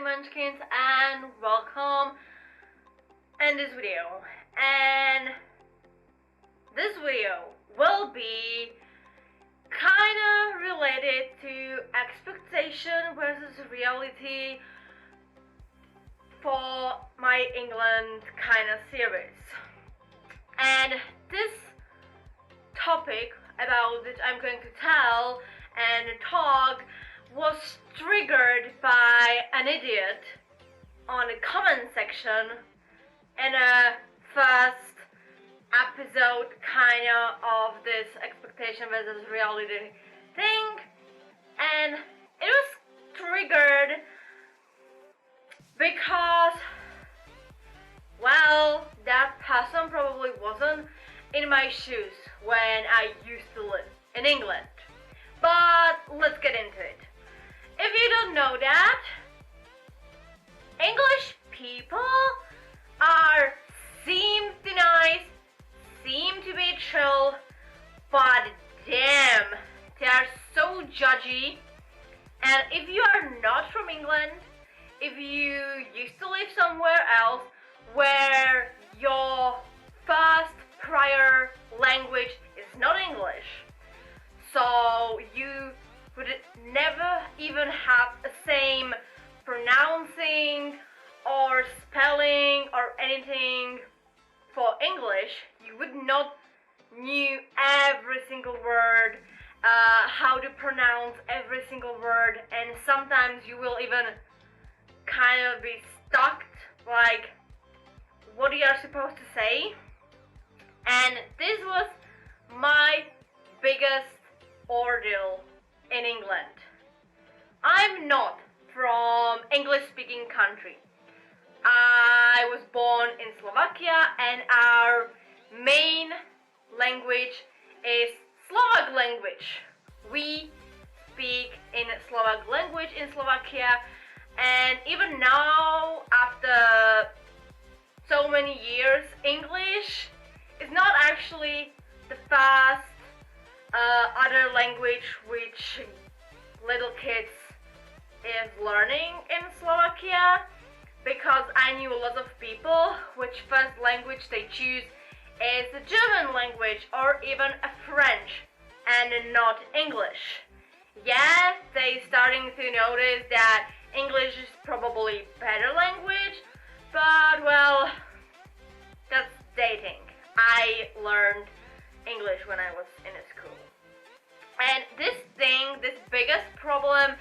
Munchkins, and welcome in this video. And this video will be kinda related to expectation versus reality for my England kinda series. And this topic about which I'm going to tell and talk was triggered by an idiot on the comment section in a first episode kinda of this expectation versus reality thing, and it was triggered because, well, that person probably wasn't in my shoes when I used to live in England. But let's get into it. If you don't know that, English people seem to nice, seem to be chill, but damn, they are so judgy. And if you are not from England, if you used to live somewhere else where your first prior language is not English, so you would never even have the same pronouncing or spelling or anything for English, you would not knew every single word, how to pronounce every single word, and sometimes you will even kind of be stuck, like what you are supposed to say. And this was my biggest ordeal in England. I'm not from English-speaking country. I was born in Slovakia, and our main language is Slovak language. We speak in Slovak language in Slovakia, and even now, after so many years, English is not actually the first other language which little kids is learning in Slovakia, because I knew a lot of people which first language they choose is the German language or even a French and not English. Yeah, they starting to notice that English is probably better language, but well, that's dating. I learned English when I was in a school. And this biggest problem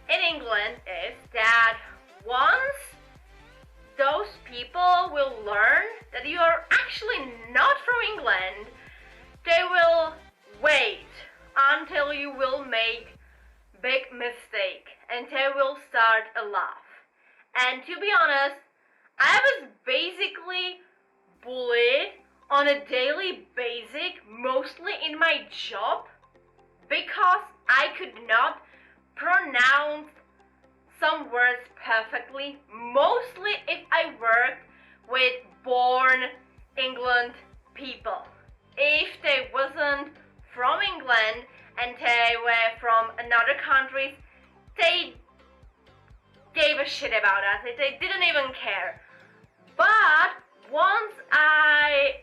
in England is that once those people will learn that you are actually not from England, they will wait until you will make big mistake and they will start a laugh. And to be honest, I was basically bullied on a daily basis, mostly in my job, because I could not pronounce some words perfectly, mostly if I worked with born England people. If they wasn't from England and they were from another country, they gave a shit about us. They didn't even care. But once I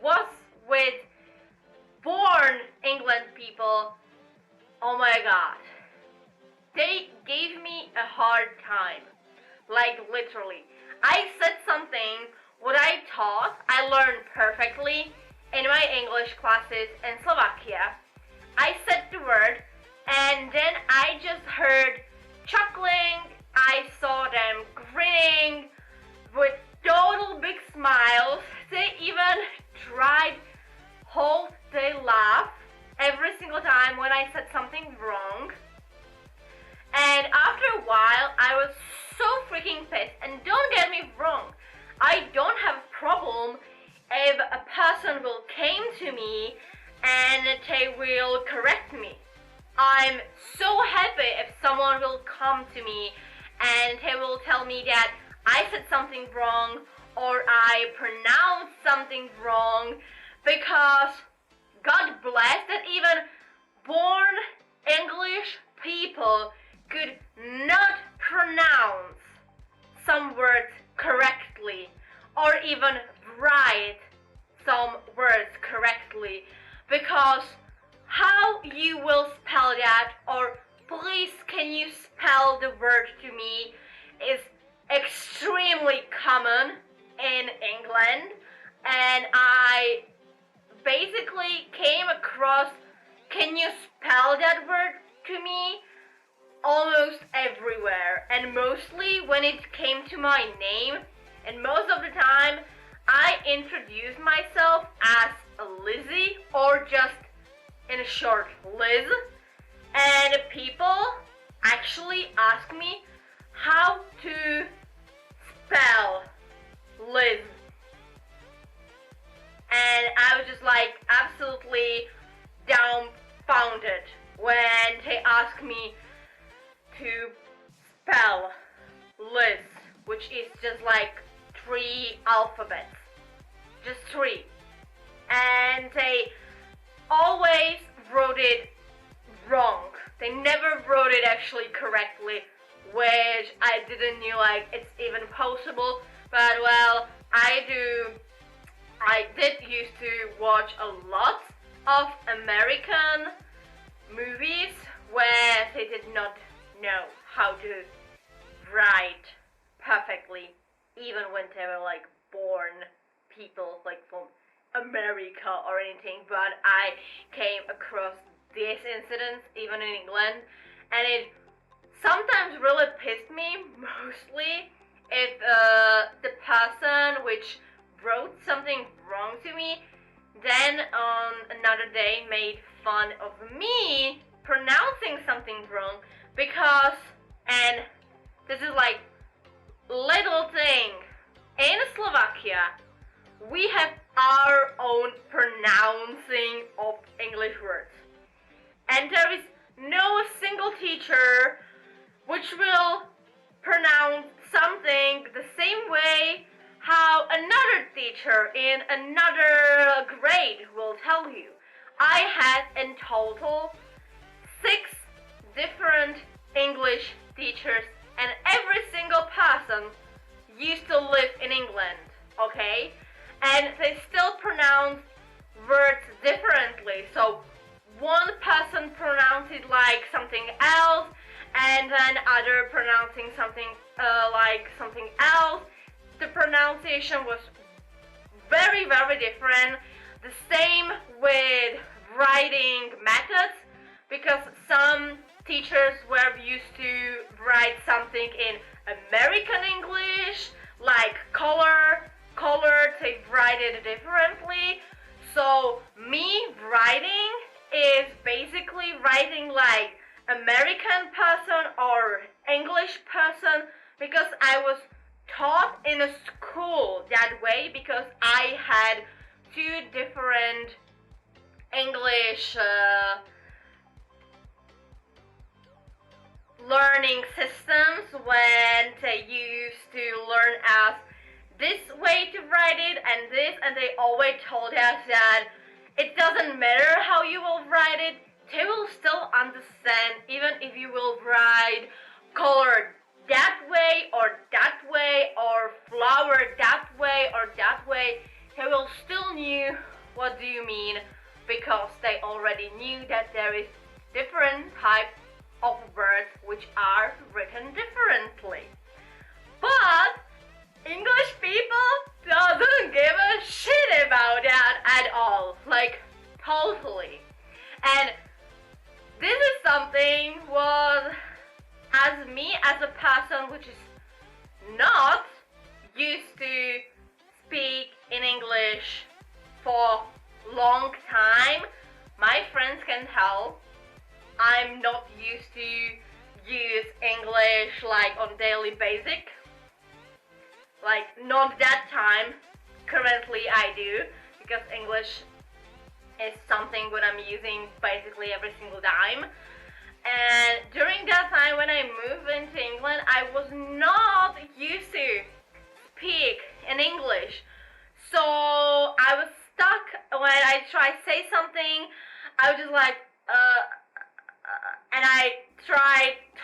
was with born England people, oh my god, they gave me a hard time, like literally. I said something what I thought I learned perfectly in my English classes in Slovakia. I said the word, and then I just heard chuckling. I saw them grinning with total big smiles. They even tried hold their laugh every single time when I said something wrong. And after a while, I was so freaking pissed. And don't get me wrong, I don't have a problem if a person will came to me and they will correct me. I'm so happy if someone will come to me and they will tell me that I said something wrong or I pronounced something wrong, because God bless that even born English people could not pronounce some words correctly or even write some words correctly, because how you will spell that, or please can you spell the word to me, is extremely common in England, and I basically came across can you spell that word to me almost everywhere, and mostly when it came to my name, and most of the time I introduced myself as Lizzy or just in short Liz, and people actually ask me how to spell Liz, and I was just like absolutely dumbfounded when they asked me to spell Liz, which is just like 3 alphabets, just 3, and they always wrote it wrong. They never wrote it actually correctly, which I didn't knew like it's even possible, but well, I did used to watch a lot of American movies where they did not know how to write perfectly, even when they were like born people like from America or anything. But I came across this incident even in England, and it sometimes really pissed me, mostly if the person which wrote something wrong to me then on another day made fun of me pronouncing something wrong, because, and this is like little thing, in Slovakia we have our own pronouncing of English words, and there is no single teacher which will pronounce something the same way how another teacher in another grade will tell you. I had in total 6 different English teachers, and every single person used to live in England, okay? And they still pronounce words differently. So one person pronounced it like something else, and then other pronouncing something like something else. The pronunciation was very, very different. The same with writing methods, because some teachers were used to write something in American English, like color, they write it differently. So me writing is basically writing like American person or English person, because I was taught in a school that way, because I had 2 different English learning systems when they used to learn as this way to write it and this, and they always told us that it doesn't matter how you will write it, they will still understand even if you will write color that way or flower that way or that way. They will still knew what do you mean, because they already knew that there is different types of words which are written differently. But English people doesn't give a shit about that at all, like totally. And this is something was, as me as a person which is not used to speak in English for long time, my friends can tell I'm not used to use English like on daily basic, like not that time. Currently I do, because English is something what I'm using basically every single time. And during that time when I moved into England, I was not used to speak in English. So I was stuck when I tried to say something. I was just like, and I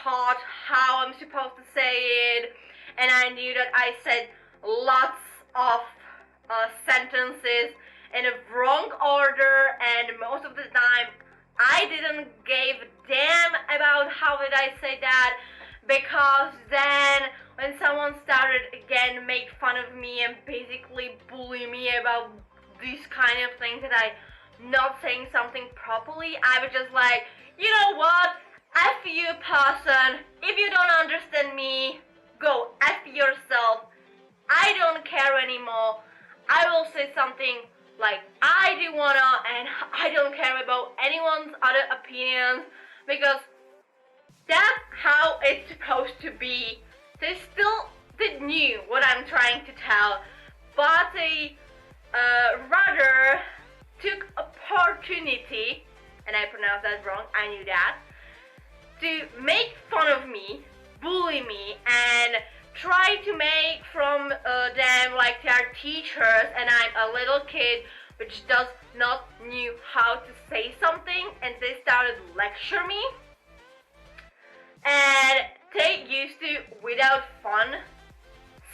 taught how I'm supposed to say it, and I knew that I said lots of sentences in a wrong order, and most of the time I didn't give a damn about how did I say that, because then when someone started again make fun of me and basically bully me about these kind of things that I not saying something properly, I was just like, you know what, F you person, if you don't understand me, go F yourself, I don't care anymore, I will say something like I do wanna, and I don't care about anyone's other opinions, because that's how it's supposed to be. They still did knew what I'm trying to tell, but they rather took opportunity, and I pronounced that wrong, I knew that, to make fun of me, bully me, and try to make from them like they are teachers and I'm a little kid which does not knew how to say something, and they started lecture me, and they used to, without fun,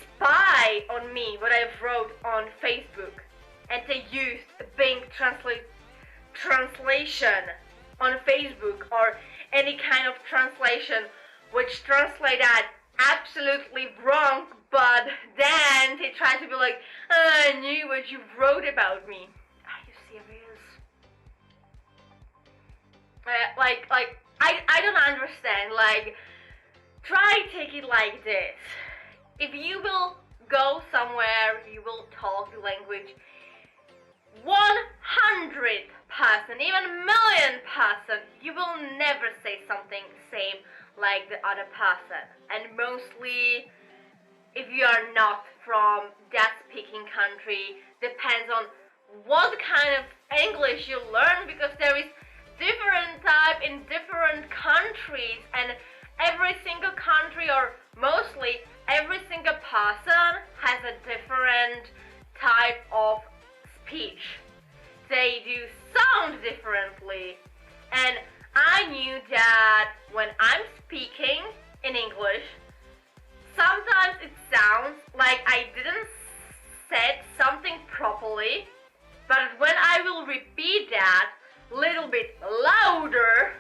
spy on me what I wrote on Facebook, and they used a Bing translation on Facebook or any kind of translation which translate that absolutely wrong, but then they try to be like, I knew what you wrote about me. Are you serious? I don't understand. Like, try take it like this. If you will go somewhere, you will talk the language 100%, even million%, you will never say something same like the other person. And mostly, if you are not from that speaking country, depends on what kind of English you learn, because there is different type in different countries, and every single country, or mostly every single person, has a different type of speech. They do sound differently, and I knew that when I'm speaking in English, sometimes it sounds like I didn't said something properly, but when I will repeat that a little bit louder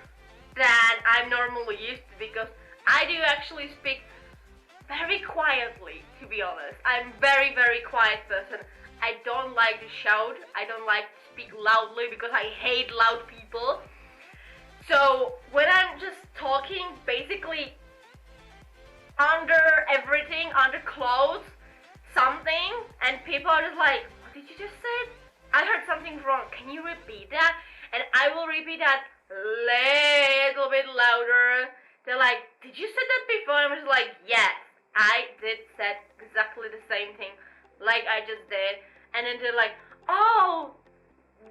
than I'm normally used to, because I do actually speak very quietly, to be honest. I'm very, very quiet person. I don't like to shout, I don't like to speak loudly because I hate loud people. So when I'm just talking basically under everything, under clothes, something, and people are just like, what did you just say? I heard something wrong, can you repeat that? And I will repeat that little bit louder. They're like, did you say that before? I'm just like, yes, I did said exactly the same thing like I just did. And then they're like, oh,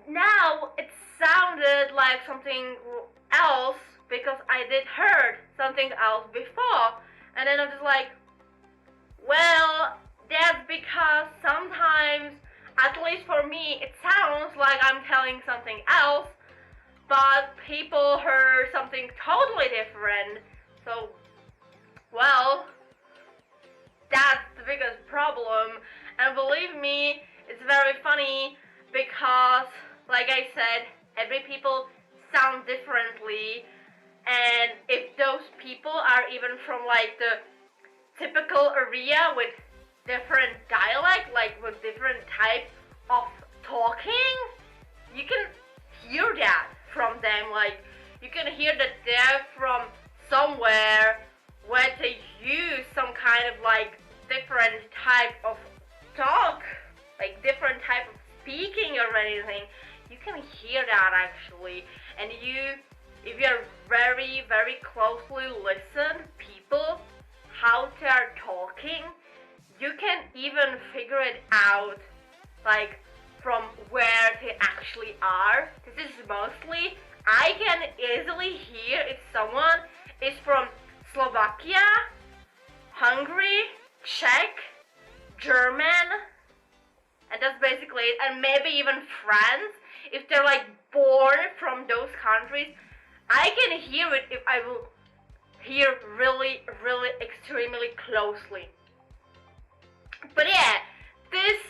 now it sounded like something else because I did heard something else before. And then I'm just like, well, that's because sometimes, at least for me, it sounds like I'm telling something else, but people heard something totally different. So, well, that's the biggest problem. And believe me, it's very funny because, like I said, every people sound differently, and if those people are even from like the typical area with different dialect, like with different type of talking, you can hear that from them. Like, you can hear that they're from somewhere where they use some kind of like different type of talk, like different type of speaking or anything. You can hear that actually, and if you're very, very closely listen people how they are talking, you can even figure it out, like from where they actually are. This is mostly, I can easily hear if someone is from Slovakia, Hungary, Czech, German, and that's basically it, and maybe even France. If they're like born from those countries, I can hear it if I will hear really, really extremely closely. But yeah, this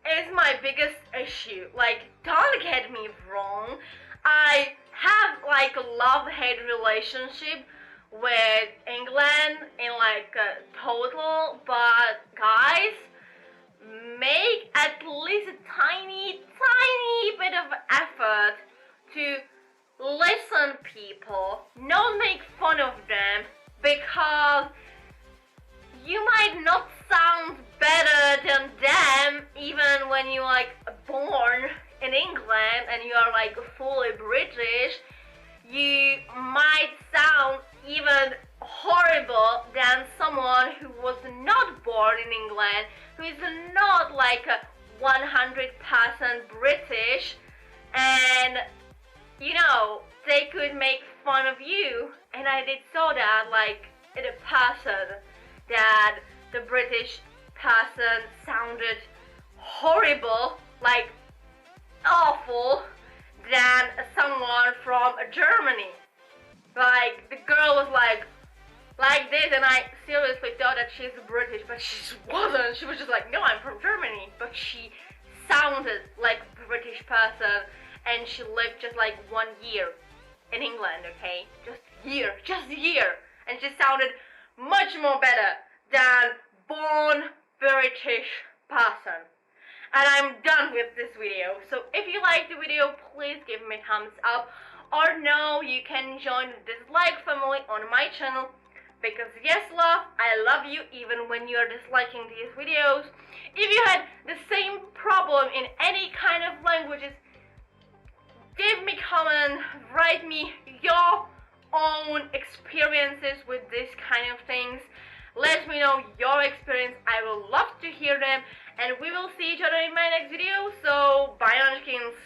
is my biggest issue. Like, don't get me wrong, I have like a love-hate relationship with England in like total, but guys, make at least a tiny bit of effort to listen people, not make fun of them, because you might not sound better than them even when you're like born in England and you are like fully British. You might sound even horrible than someone who was not born in England, who is not like 100% British, and you know, they could make fun of you. And I did saw that like in a person, that the British person sounded horrible, like awful, than someone from Germany. Like, the girl was like this, and I seriously thought that she's British, but she wasn't. She was just like, no, I'm from Germany, but she sounded like a British person, and she lived just like 1 year in England, okay? Just a year, and she sounded much more better than born British person. And I'm done with this video. So if you like the video, please give me a thumbs up, or no, you can join the dislike family on my channel, because yes love, I love you even when you are disliking these videos. If you had the same problem in any kind of languages, give me comment, write me your own experiences with this kind of things. Let me know your experience. I will love to hear them, and we will see each other in my next video. So bye, Munchkins.